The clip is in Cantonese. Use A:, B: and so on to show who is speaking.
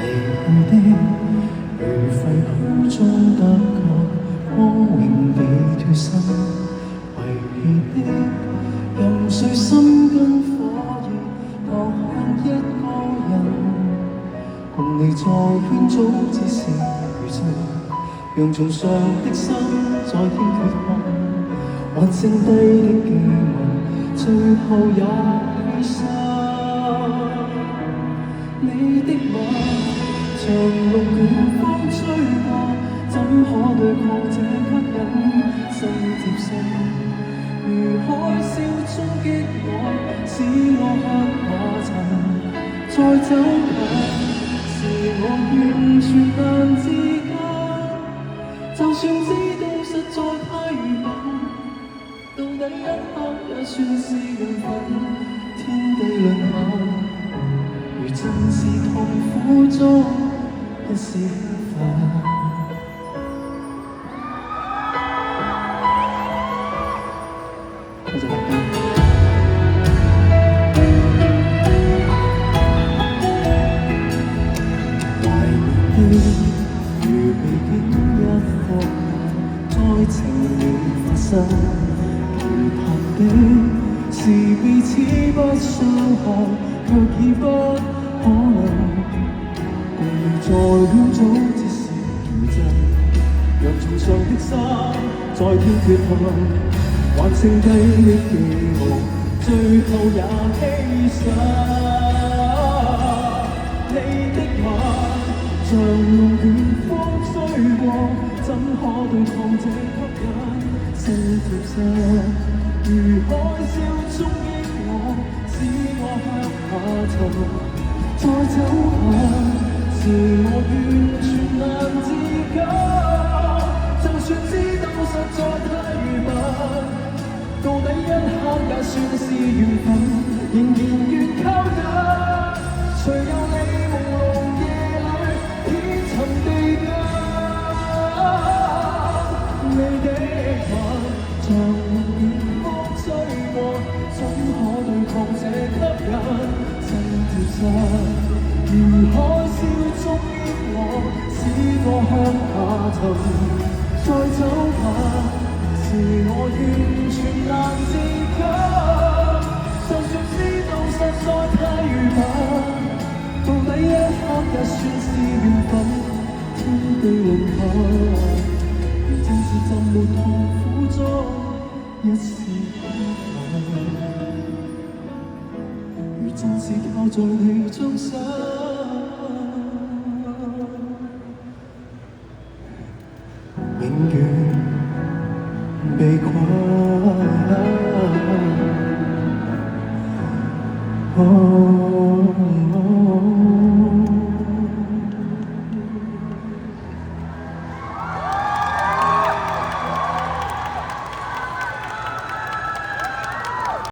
A: 離去的如廢墟中得個光榮地脫身，遺棄的任誰心跟火熱，留下一個人，共你在圈組只是餘燼，讓重傷的心再添缺憾，還剩低的寄望，最後也犧牲。你的吻像龍捲風吹過，怎可對抗這吸引？心貼身，如海嘯衝擊我，使我向下沉。再走近，是我完全難自禁。就算知道實在太愚笨，到底一刻也算是緣分。天地輪迴，如真是痛苦中一絲一份。多謝大家。懷念的如背景一幕，在情裏發生，期盼的是彼此不傷害，卻已不可能。共你在圈組只是餘燼，讓重傷的心再添缺憾，還剩低的寄望，最後也犧牲。你的吻像龍捲風吹過，怎可對抗這吸引？心貼身，如海嘯衝擊我，使我向下沉。再走近，是我完全難自禁。就算知道實在太愚笨，到底一刻也算是緣分。仍然越靠近，誰有你朦朧夜裏天尋地間。你的吻像龍捲風吹過，怎可對抗這吸引？心貼身，如海嘯衝擊我，使我向下沉。再走近，是我完全難自禁。就算知道實在太愚笨，到底一刻也算是緣分。天地輪迴，如正是浸沒痛苦中一絲一份。如真是靠在你掌心，永遠被困。哦